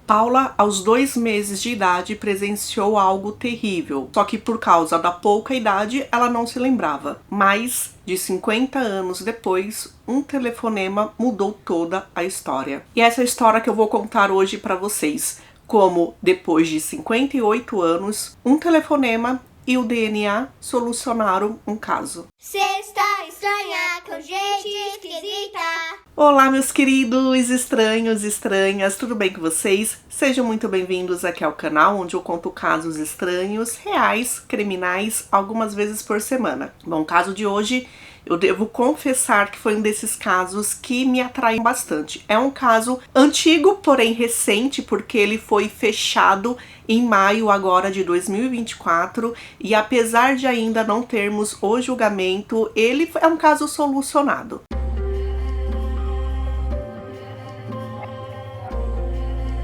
Paula, aos 2 meses de idade, presenciou algo terrível, só que por causa da pouca idade, ela não se lembrava. Mais de 50 anos depois, um telefonema mudou toda a história. E essa é a história que eu vou contar hoje para vocês. Como, depois de 58 anos, um telefonema e o DNA solucionaram um caso. Sexta estranha com gente esquisita. Olá, meus queridos estranhos e estranhas, tudo bem com vocês? Sejam muito bem-vindos aqui ao canal, onde eu conto casos estranhos, reais, criminais, algumas vezes por semana. Bom, o caso de hoje, eu devo confessar que foi um desses casos que me atraiu bastante. É um caso antigo, porém recente, porque ele foi fechado em maio agora de 2024 e apesar de ainda não termos o julgamento, ele é um caso solucionado.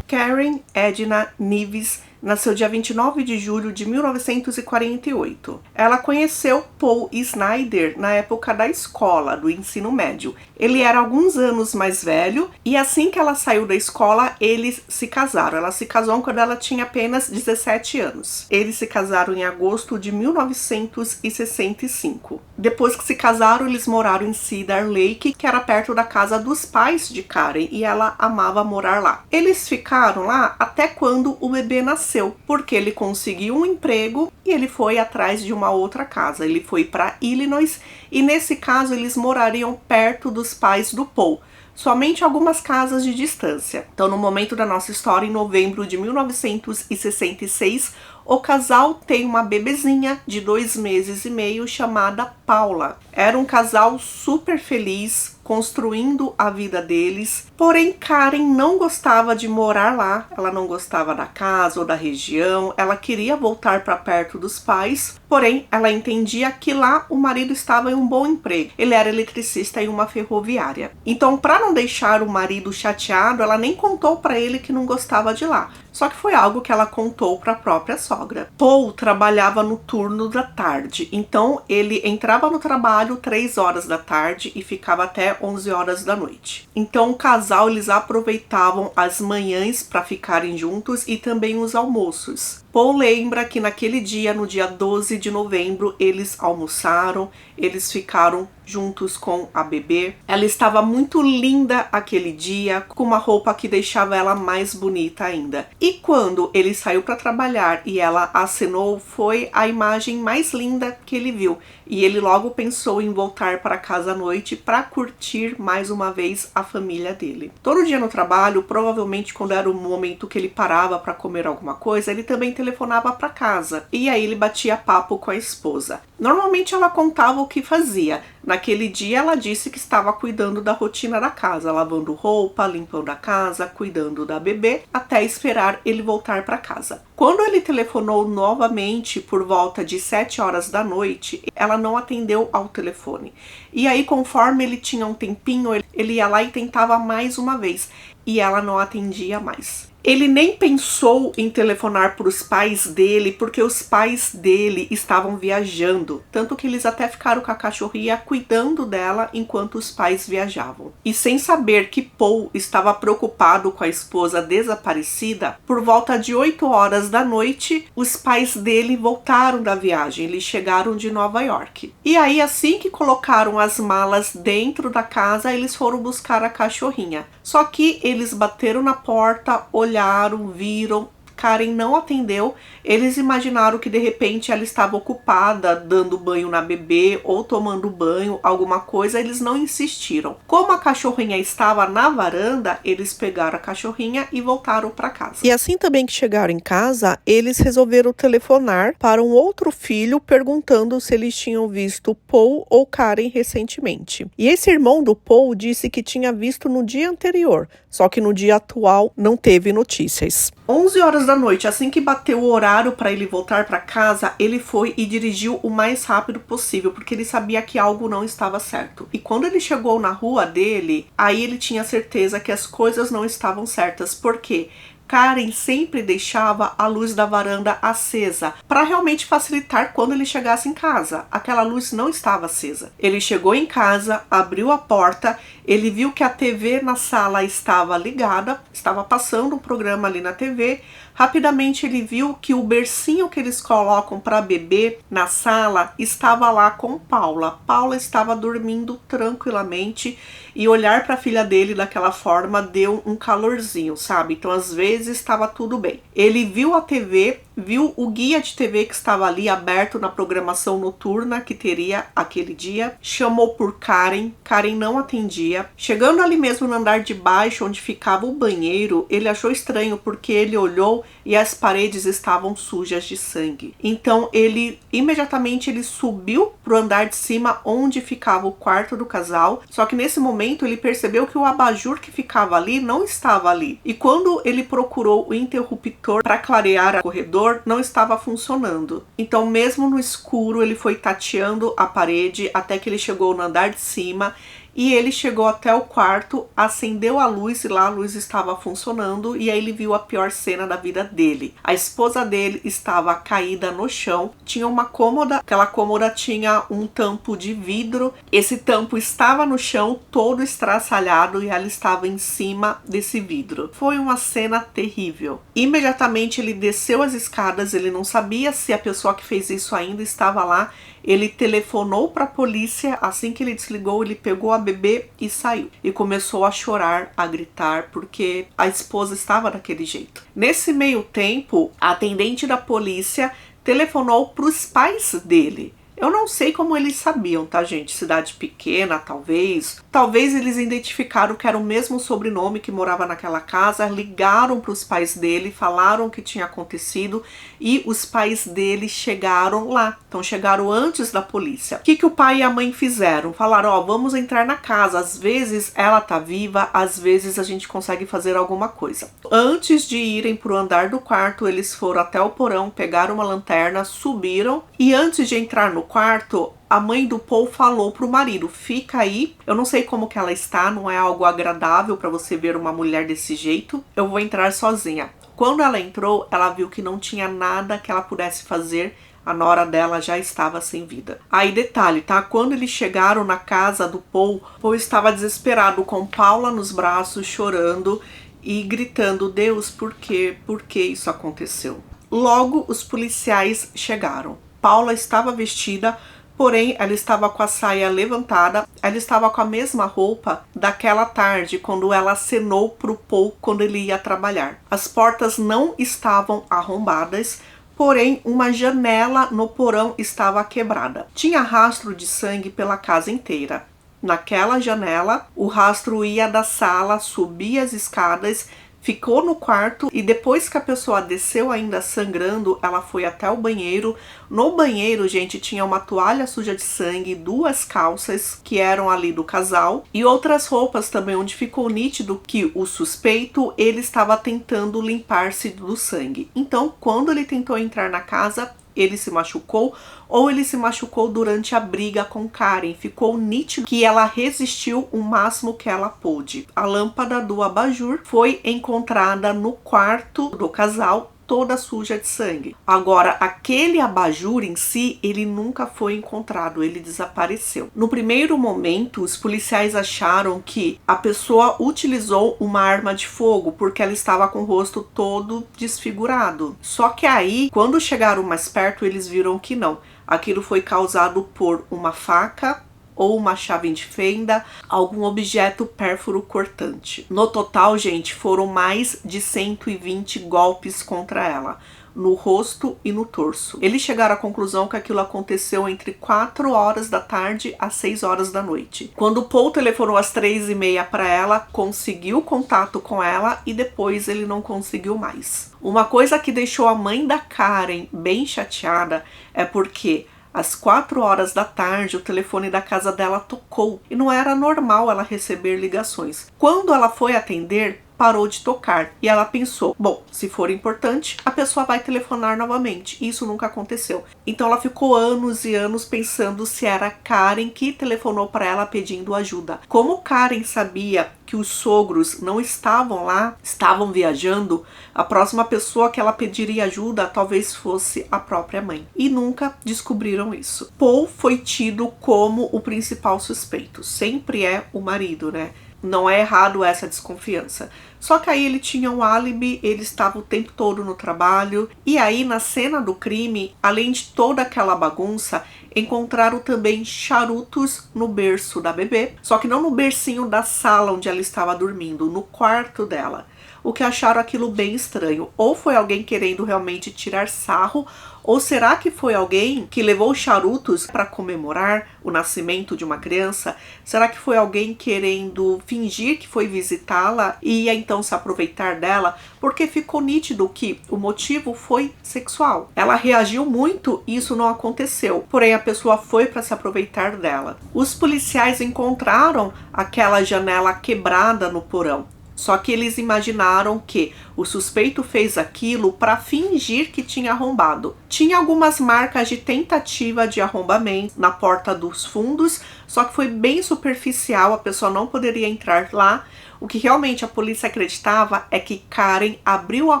Karen Edna Nives nasceu dia 29 de julho de 1948. Ela conheceu Paul Snyder na época da escola, do ensino médio. Ele era alguns anos mais velho e assim que ela saiu da escola, eles se casaram. Ela se casou quando ela tinha apenas 17 anos. Eles se casaram em agosto de 1965. Depois que se casaram, eles moraram em Cedar Lake, que era perto da casa dos pais de Karen, e ela amava morar lá. Eles ficaram lá até quando o bebê nasceu, porque ele conseguiu um emprego e ele foi atrás de uma outra casa. Ele foi para Illinois e nesse caso eles morariam perto dos pais do Paul, somente algumas casas de distância. Então, no momento da nossa história, em novembro de 1966, o casal tem uma bebezinha de 2 meses e meio chamada Paula. Era um casal super feliz, construindo a vida deles. Porém, Karen não gostava de morar lá. Ela não gostava da casa ou da região. Ela queria voltar para perto dos pais. Porém, ela entendia que lá o marido estava em um bom emprego. Ele era eletricista em uma ferroviária. Então, para não deixar o marido chateado, ela nem contou para ele que não gostava de lá. Só que foi algo que ela contou para a própria sogra. Paul trabalhava no turno da tarde, então ele entrava no trabalho 3 horas da tarde e ficava até 11 horas da noite. Então o casal, eles aproveitavam as manhãs para ficarem juntos e também os almoços. Paul lembra que naquele dia, no dia 12 de novembro, eles almoçaram, eles ficaram juntos com a bebê. Ela estava muito linda aquele dia, com uma roupa que deixava ela mais bonita ainda. E quando ele saiu para trabalhar e ela acenou, foi a imagem mais linda que ele viu. E ele logo pensou em voltar para casa à noite para curtir mais uma vez a família dele. Todo dia no trabalho, provavelmente quando era o momento que ele parava para comer alguma coisa, ele também telefonava para casa. E aí ele batia papo com a esposa. Normalmente ela contava o que fazia. Naquele dia ela disse que estava cuidando da rotina da casa, lavando roupa, limpando a casa, cuidando da bebê, até esperar ele voltar para casa. Quando ele telefonou novamente por volta de 7 horas da noite, ela não atendeu ao telefone. E aí, conforme ele tinha um tempinho, ele ia lá e tentava mais uma vez. E ela não atendia mais. Ele nem pensou em telefonar para os pais dele, porque os pais dele estavam viajando. Tanto que eles até ficaram com a cachorrinha cuidando dela enquanto os pais viajavam. E sem saber que Paul estava preocupado com a esposa desaparecida, por volta de 8 horas da noite, os pais dele voltaram da viagem. Eles chegaram de Nova York. E aí, assim que colocaram as malas dentro da casa, eles foram buscar a cachorrinha. Só que eles bateram na porta, olharam, viram, Karen não atendeu. Eles imaginaram que de repente ela estava ocupada dando banho na bebê ou tomando banho, alguma coisa. Eles não insistiram. Como a cachorrinha estava na varanda, eles pegaram a cachorrinha e voltaram para casa. E assim também que chegaram em casa, eles resolveram telefonar para um outro filho perguntando se eles tinham visto Paul ou Karen recentemente. E esse irmão do Paul disse que tinha visto no dia anterior, só que no dia atual não teve notícias. 11 horas da noite, assim que bateu o horário para ele voltar para casa, ele foi e dirigiu o mais rápido possível, porque ele sabia que algo não estava certo. E quando ele chegou na rua dele, aí ele tinha certeza que as coisas não estavam certas, porque Karen sempre deixava a luz da varanda acesa para realmente facilitar quando ele chegasse em casa. Aquela luz não estava acesa. Ele chegou em casa, abriu a porta, ele viu que a TV na sala estava ligada, estava passando um programa ali na TV. Rapidamente ele viu que o bercinho que eles colocam para bebê na sala estava lá com Paula. Paula estava dormindo tranquilamente e olhar para a filha dele daquela forma deu um calorzinho, sabe? Então às vezes estava tudo bem. Ele viu a TV, viu o guia de TV que estava ali aberto na programação noturna que teria aquele dia, chamou por Karen, Karen não atendia. Chegando ali mesmo no andar de baixo onde ficava o banheiro, ele achou estranho porque ele olhou e as paredes estavam sujas de sangue. Então ele imediatamente subiu pro andar de cima onde ficava o quarto do casal, só que nesse momento ele percebeu que o abajur que ficava ali não estava ali. E quando ele procurou o interruptor para clarear o corredor, não estava funcionando. Então mesmo no escuro ele foi tateando a parede até que ele chegou no andar de cima. E ele chegou até o quarto, acendeu a luz e lá a luz estava funcionando e aí ele viu a pior cena da vida dele. A esposa dele estava caída no chão, tinha uma cômoda, aquela cômoda tinha um tampo de vidro, esse tampo estava no chão todo estraçalhado e ela estava em cima desse vidro. Foi uma cena terrível. Imediatamente ele desceu as escadas, ele não sabia se a pessoa que fez isso ainda estava lá. Ele telefonou para a polícia, assim que ele desligou, ele pegou a bebê e saiu. E começou a chorar, a gritar, porque a esposa estava daquele jeito. Nesse meio tempo, a atendente da polícia telefonou para os pais dele. Eu não sei como eles sabiam, tá, gente? Cidade pequena, talvez. Talvez eles identificaram que era o mesmo sobrenome que morava naquela casa, ligaram para os pais dele, falaram o que tinha acontecido e os pais dele chegaram lá. Então chegaram antes da polícia. O que o pai e a mãe fizeram? Falaram, ó, vamos entrar na casa. Às vezes ela tá viva, às vezes a gente consegue fazer alguma coisa. Antes de irem pro andar do quarto, eles foram até o porão, pegaram uma lanterna, subiram e antes de entrar no quarto, a mãe do Paul falou pro marido, fica aí, eu não sei como que ela está, não é algo agradável para você ver uma mulher desse jeito, eu vou entrar sozinha. Quando ela entrou, ela viu que não tinha nada que ela pudesse fazer, a nora dela já estava sem vida. Aí detalhe, tá? Quando eles chegaram na casa do Paul estava desesperado com Paula nos braços, chorando e gritando, Deus, por quê? Por que isso aconteceu? Logo, os policiais chegaram. Paula estava vestida, porém ela estava com a saia levantada, ela estava com a mesma roupa daquela tarde, quando ela acenou para o Paul quando ele ia trabalhar. As portas não estavam arrombadas, porém uma janela no porão estava quebrada. Tinha rastro de sangue pela casa inteira. Naquela janela, o rastro ia da sala, subia as escadas, ficou no quarto e depois que a pessoa desceu ainda sangrando, ela foi até o banheiro. No banheiro, gente, tinha uma toalha suja de sangue, 2 calças que eram ali do casal e outras roupas também, onde ficou nítido que o suspeito, ele estava tentando limpar-se do sangue. Então, quando ele tentou entrar na casa, ele se machucou ou ele se machucou durante a briga com Karen. Ficou nítido que ela resistiu o máximo que ela pôde. A lâmpada do abajur foi encontrada no quarto do casal, toda suja de sangue. Agora, aquele abajur em si, ele nunca foi encontrado, ele desapareceu. No primeiro momento, os policiais acharam que a pessoa utilizou uma arma de fogo porque ela estava com o rosto todo desfigurado. Só que aí, quando chegaram mais perto, eles viram que não. Aquilo foi causado por uma faca ou uma chave de fenda, algum objeto pérfuro cortante. No total, gente, foram mais de 120 golpes contra ela, no rosto e no torso. Eles chegaram à conclusão que aquilo aconteceu entre 4 horas da tarde às 6 horas da noite. Quando o Paul telefonou às 3h30 para ela, conseguiu contato com ela e depois ele não conseguiu mais. Uma coisa que deixou a mãe da Karen bem chateada é porque às 4 horas da tarde, o telefone da casa dela tocou e não era normal ela receber ligações. Quando ela foi atender, parou de tocar e ela pensou, bom, se for importante, a pessoa vai telefonar novamente. Isso nunca aconteceu. Então ela ficou anos e anos pensando se era Karen que telefonou para ela pedindo ajuda. Como Karen sabia que que os sogros não estavam lá, estavam viajando, a próxima pessoa que ela pediria ajuda talvez fosse a própria mãe. E nunca descobriram isso. Paul foi tido como o principal suspeito. Sempre é o marido, né? Não é errado essa desconfiança. Só que aí ele tinha um álibi, ele estava o tempo todo no trabalho. E aí na cena do crime, além de toda aquela bagunça, encontraram também charutos no berço da bebê. Só que não no bercinho da sala onde ela estava dormindo, no quarto dela. O que acharam aquilo bem estranho. Ou foi alguém querendo realmente tirar sarro, ou será que foi alguém que levou charutos para comemorar o nascimento de uma criança? Será que foi alguém querendo fingir que foi visitá-la e ia então se aproveitar dela? Porque ficou nítido que o motivo foi sexual. Ela reagiu muito e isso não aconteceu. Porém, a pessoa foi para se aproveitar dela. Os policiais encontraram aquela janela quebrada no porão. Só que eles imaginaram que o suspeito fez aquilo para fingir que tinha arrombado. Tinha algumas marcas de tentativa de arrombamento na porta dos fundos, só que foi bem superficial, a pessoa não poderia entrar lá. O que realmente a polícia acreditava é que Karen abriu a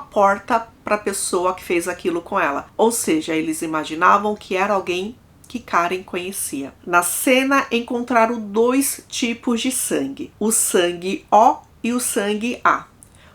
porta para a pessoa que fez aquilo com ela. Ou seja, eles imaginavam que era alguém que Karen conhecia. Na cena encontraram 2 tipos de sangue, o sangue O e o sangue A.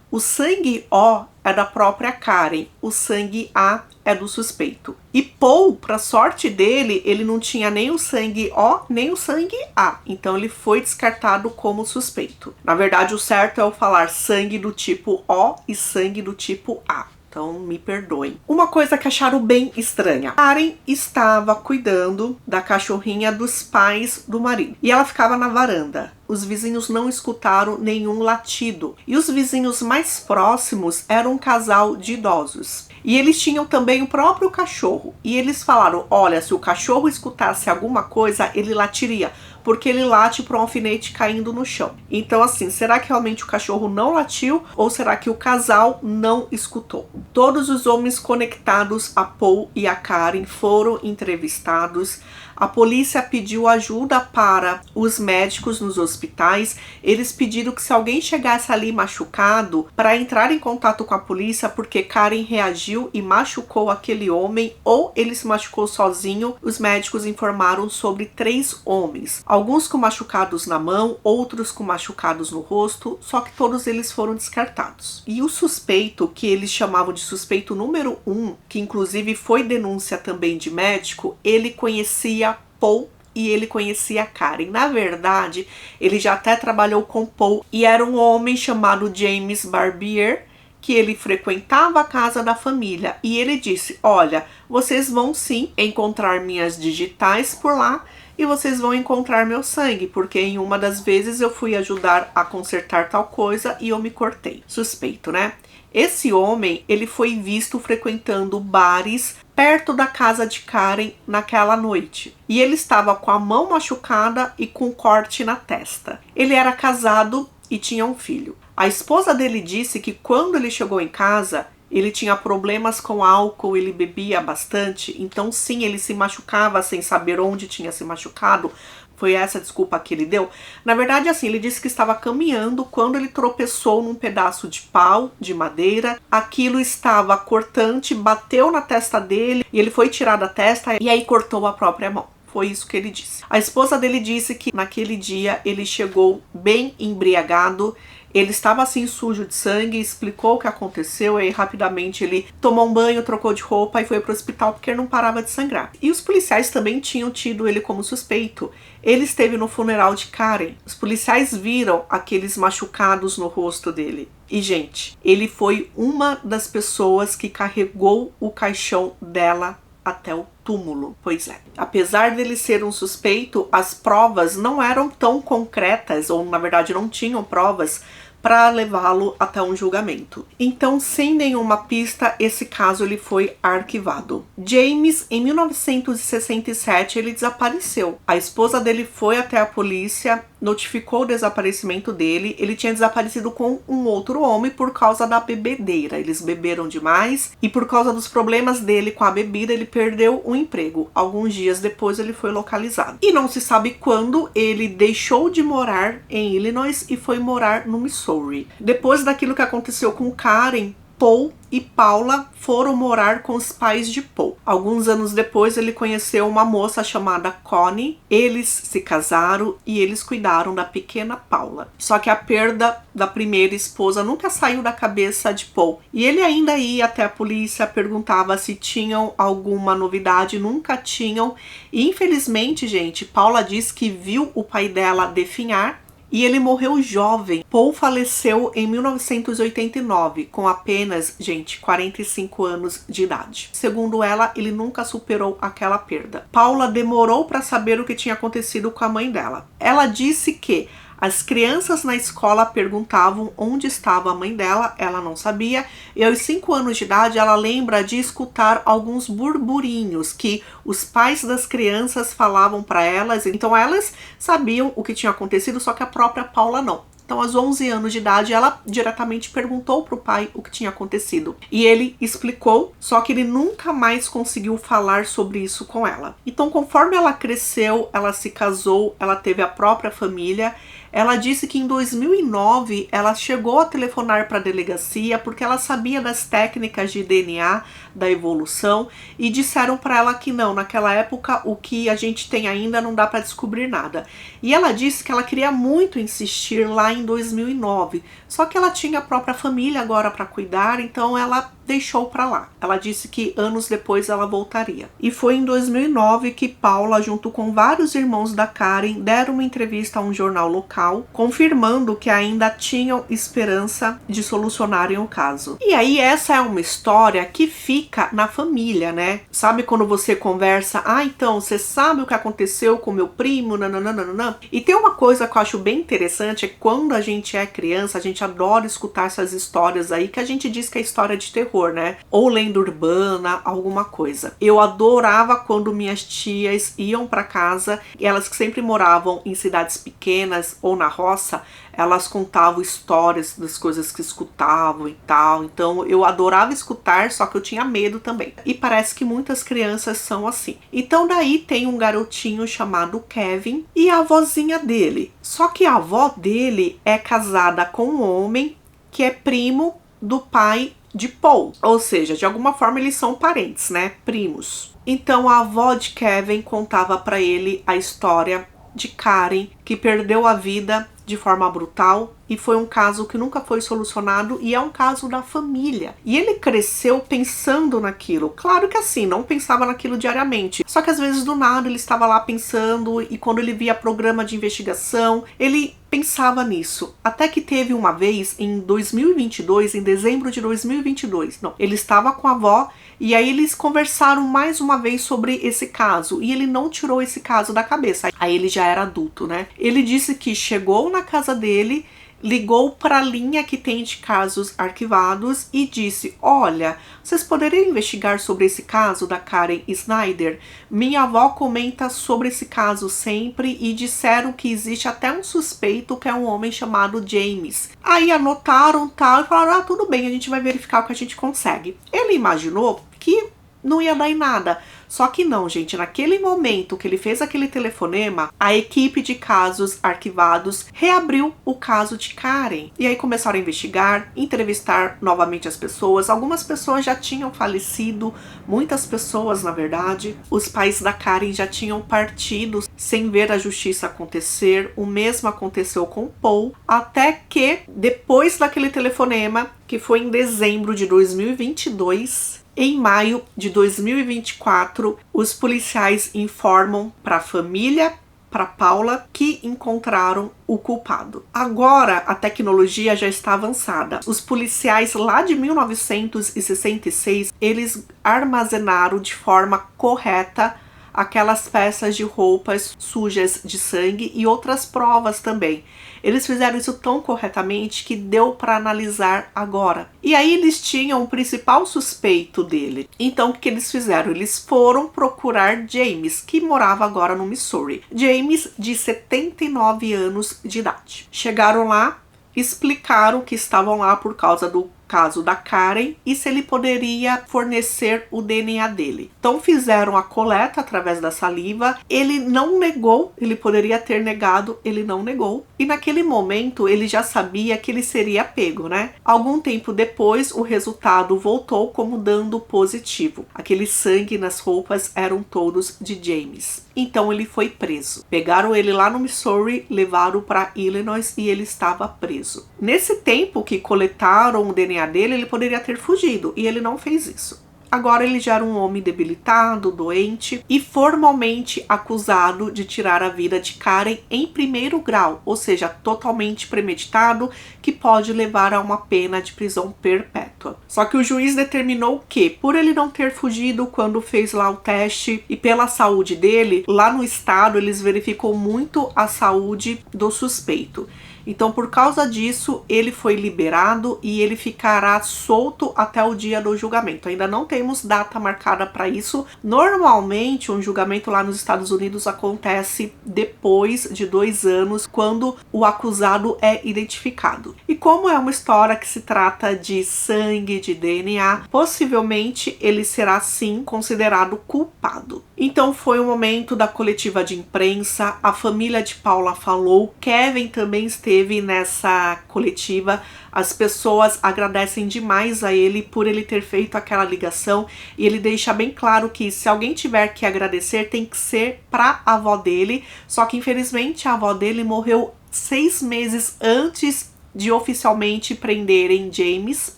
O sangue O é da própria Karen, o sangue A é do suspeito. E Paul, para sorte dele, ele não tinha nem o sangue O nem o sangue A, então ele foi descartado como suspeito. Na verdade, o certo é eu falar sangue do tipo O e sangue do tipo A. Então, me perdoem. Uma coisa que acharam bem estranha. Karen estava cuidando da cachorrinha dos pais do marido. E ela ficava na varanda. Os vizinhos não escutaram nenhum latido. E os vizinhos mais próximos eram um casal de idosos. E eles tinham também o próprio cachorro. E eles falaram, olha, se o cachorro escutasse alguma coisa, ele latiria. Porque ele late para um alfinete caindo no chão. Então assim, será que realmente o cachorro não latiu? Ou será que o casal não escutou? Todos os homens conectados a Paul e a Karen foram entrevistados. A polícia pediu ajuda para os médicos nos hospitais. Eles pediram que se alguém chegasse ali machucado, para entrar em contato com a polícia, porque Karen reagiu e machucou aquele homem, ou ele se machucou sozinho. Os médicos informaram sobre 3 homens. Alguns com machucados na mão, outros com machucados no rosto, só que todos eles foram descartados. E o suspeito, que eles chamavam de suspeito número 1, que inclusive foi denúncia também de médico, ele conhecia Paul e ele conhecia Karen. Na verdade, ele já até trabalhou com Paul e era um homem chamado James Barbier, que ele frequentava a casa da família. E ele disse, olha, vocês vão sim encontrar minhas digitais por lá e vocês vão encontrar meu sangue, porque em uma das vezes eu fui ajudar a consertar tal coisa e eu me cortei. Suspeito, né? Esse homem, ele foi visto frequentando bares perto da casa de Karen naquela noite. E ele estava com a mão machucada e com um corte na testa. Ele era casado e tinha um filho. A esposa dele disse que quando ele chegou em casa, ele tinha problemas com álcool, ele bebia bastante. Então sim, ele se machucava sem saber onde tinha se machucado. Foi essa a desculpa que ele deu. Na verdade, assim, ele disse que estava caminhando quando ele tropeçou num pedaço de pau, de madeira. Aquilo estava cortante, bateu na testa dele e ele foi tirar da testa e aí cortou a própria mão. Foi isso que ele disse. A esposa dele disse que naquele dia ele chegou bem embriagado. Ele estava assim sujo de sangue, explicou o que aconteceu e aí rapidamente ele tomou um banho, trocou de roupa e foi para o hospital porque ele não parava de sangrar. E os policiais também tinham tido ele como suspeito. Ele esteve no funeral de Karen. Os policiais viram aqueles machucados no rosto dele. E gente, ele foi uma das pessoas que carregou o caixão dela até o túmulo. Pois é. Apesar dele ser um suspeito, as provas não eram tão concretas, ou na verdade não tinham provas para levá-lo até um julgamento. Então, sem nenhuma pista, esse caso ele foi arquivado. James, em 1967, ele desapareceu. A esposa dele foi até a polícia notificou o desaparecimento dele. Ele tinha desaparecido com um outro homem por causa da bebedeira. Eles beberam demais e por causa dos problemas dele com a bebida, ele perdeu o emprego. Alguns dias depois ele foi localizado. E não se sabe quando ele deixou de morar em Illinois e foi morar no Missouri. Depois daquilo que aconteceu com Karen, Paul e Paula foram morar com os pais de Paul. Alguns anos depois ele conheceu uma moça chamada Connie. Eles se casaram e eles cuidaram da pequena Paula. Só que a perda da primeira esposa nunca saiu da cabeça de Paul. E ele ainda ia até a polícia, perguntava se tinham alguma novidade, nunca tinham. E infelizmente, gente, Paula diz que viu o pai dela definhar. E ele morreu jovem. Paul faleceu em 1989, com apenas, gente, 45 anos de idade. Segundo ela, ele nunca superou aquela perda. Paula demorou para saber o que tinha acontecido com a mãe dela. Ela disse que as crianças na escola perguntavam onde estava a mãe dela, ela não sabia. E aos 5 anos de idade, ela lembra de escutar alguns burburinhos que os pais das crianças falavam para elas. Então elas sabiam o que tinha acontecido, só que a própria Paula não. Então, aos 11 anos de idade, ela diretamente perguntou para o pai o que tinha acontecido. E ele explicou, só que ele nunca mais conseguiu falar sobre isso com ela. Então, conforme ela cresceu, ela se casou, ela teve a própria família. Ela disse que em 2009 ela chegou a telefonar para a delegacia porque ela sabia das técnicas de DNA, da evolução, e disseram para ela que não, naquela época o que a gente tem ainda não dá para descobrir nada. E ela disse que ela queria muito insistir lá em 2009, só que ela tinha a própria família agora para cuidar, então ela deixou para lá. Ela disse que anos depois ela voltaria. E foi em 2009 que Paula, junto com vários irmãos da Karen, deram uma entrevista a um jornal local, confirmando que ainda tinham esperança de solucionarem o caso. E aí essa é uma história que fica na família, né? Sabe quando você conversa, então, você sabe o que aconteceu com meu primo, nananana? E tem uma coisa que eu acho bem interessante, é que quando a gente é criança, a gente adora escutar essas histórias aí, que a gente diz que é história de terror, né? Ou lenda urbana, alguma coisa. Eu adorava quando minhas tias iam para casa, e elas que sempre moravam em cidades pequenas ou na roça, elas contavam histórias das coisas que escutavam e tal. Então eu adorava escutar, só que eu tinha medo também. E parece que muitas crianças são assim. Então daí tem um garotinho chamado Kevin e a avózinha dele. Só que a avó dele é casada com um homem que é primo do pai de Paul. Ou seja, de alguma forma eles são parentes, né? Primos. Então a avó de Kevin contava para ele a história de Karen, que perdeu a vida de forma brutal, e foi um caso que nunca foi solucionado, e é um caso da família. E ele cresceu pensando naquilo. Claro que assim, não pensava naquilo diariamente, só que às vezes do nada ele estava lá pensando, e quando ele via programa de investigação, ele pensava nisso. Até que teve uma vez, em 2022, em dezembro de 2022, ele estava com a avó, e aí eles conversaram mais uma vez sobre esse caso, e ele não tirou esse caso da cabeça. Aí ele já era adulto, né? Ele disse que chegou na casa dele, ligou para a linha que tem de casos arquivados e disse: olha, vocês poderiam investigar sobre esse caso da Karen Snyder? Minha avó comenta sobre esse caso sempre e disseram que existe até um suspeito que é um homem chamado James. Aí anotaram tal e falaram: tudo bem, a gente vai verificar o que a gente consegue. Ele imaginou que não ia dar em nada. Só que não, gente, naquele momento que ele fez aquele telefonema, a equipe de casos arquivados reabriu o caso de Karen. E aí começaram a investigar, entrevistar novamente as pessoas. Algumas pessoas já tinham falecido, muitas pessoas, na verdade. Os pais da Karen já tinham partido sem ver a justiça acontecer. O mesmo aconteceu com Paul, até que depois daquele telefonema, que foi em dezembro de 2022, em maio de 2024, os policiais informam para a família, para Paula, que encontraram o culpado. Agora a tecnologia já está avançada. Os policiais lá de 1966, eles armazenaram de forma correta aquelas peças de roupas sujas de sangue e outras provas também. Eles fizeram isso tão corretamente que deu para analisar agora. E aí eles tinham o principal suspeito dele. Então o que eles fizeram? Eles foram procurar James, que morava agora no Missouri. James, de 79 anos de idade. Chegaram lá, explicaram que estavam lá por causa do caso da Karen e se ele poderia fornecer o DNA dele. Então fizeram a coleta através da saliva. Ele não negou, ele poderia ter negado, ele não negou. E naquele momento ele já sabia que ele seria pego, né? Algum tempo depois o resultado voltou como dando positivo. Aquele sangue nas roupas eram todos de James. Então ele foi preso. Pegaram ele lá no Missouri, levaram para Illinois e ele estava preso. Nesse tempo que coletaram o DNA dele, ele poderia ter fugido e ele não fez isso. Agora ele já era um homem debilitado, doente e formalmente acusado de tirar a vida de Karen em primeiro grau, ou seja, totalmente premeditado, que pode levar a uma pena de prisão perpétua. Só que o juiz determinou que, por ele não ter fugido quando fez lá o teste e pela saúde dele, lá no estado eles verificam muito a saúde do suspeito. Então, por causa disso, ele foi liberado e ele ficará solto até o dia do julgamento. Ainda não temos data marcada para isso. Normalmente, um julgamento lá nos Estados Unidos acontece depois de 2 anos, quando o acusado é identificado. E como é uma história que se trata de sangue, de DNA, possivelmente ele será sim considerado culpado. Então, foi o momento da coletiva de imprensa. A família de Paula falou, Kevin também esteve nessa coletiva. As pessoas agradecem demais a ele por ele ter feito aquela ligação e ele deixa bem claro que se alguém tiver que agradecer tem que ser para a avó dele, só que infelizmente a avó dele morreu 6 meses antes de oficialmente prenderem James.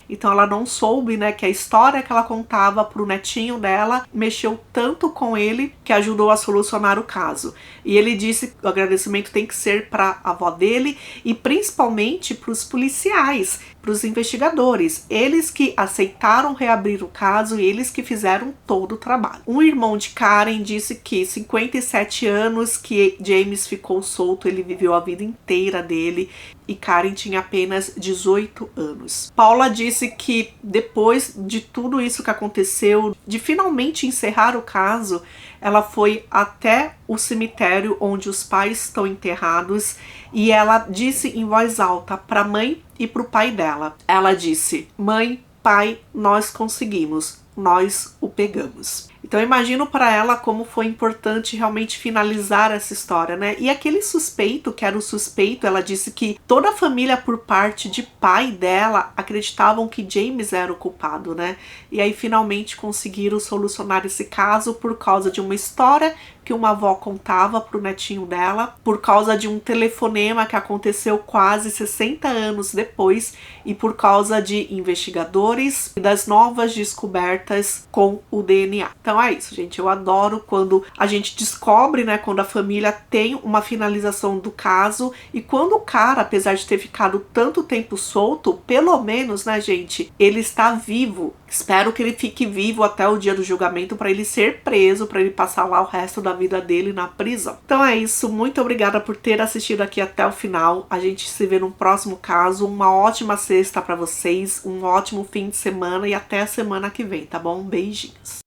Então ela não soube, né, que a história que ela contava pro netinho dela mexeu tanto com ele que ajudou a solucionar o caso. E ele disse que o agradecimento tem que ser para a avó dele e principalmente para os policiais, para os investigadores. Eles que aceitaram reabrir o caso e eles que fizeram todo o trabalho. Um irmão de Karen disse que 57 anos que James ficou solto, ele viveu a vida inteira dele e Karen tinha apenas 18 anos. Paula disse que depois de tudo isso que aconteceu, de finalmente encerrar o caso, ela foi até o cemitério onde os pais estão enterrados e ela disse em voz alta para a mãe e para o pai dela. Ela disse: mãe, pai, nós conseguimos, nós o pegamos. Então eu imagino para ela como foi importante realmente finalizar essa história, né? E aquele suspeito, que era o suspeito, ela disse que toda a família por parte de pai dela acreditavam que James era o culpado, né? E aí finalmente conseguiram solucionar esse caso por causa de uma história que uma avó contava pro netinho dela, por causa de um telefonema que aconteceu quase 60 anos depois e por causa de investigadores e das novas descobertas com o DNA. Então é isso, gente. Eu adoro quando a gente descobre, né, quando a família tem uma finalização do caso e quando o cara, apesar de ter ficado tanto tempo solto, pelo menos, né, gente, ele está vivo. Espero que ele fique vivo até o dia do julgamento para ele ser preso, para ele passar lá o resto da vida dele na prisão. Então é isso. Muito obrigada por ter assistido aqui até o final. A gente se vê no próximo caso. Uma ótima sexta para vocês, um ótimo fim de semana e até a semana que vem, tá bom? Beijinhos.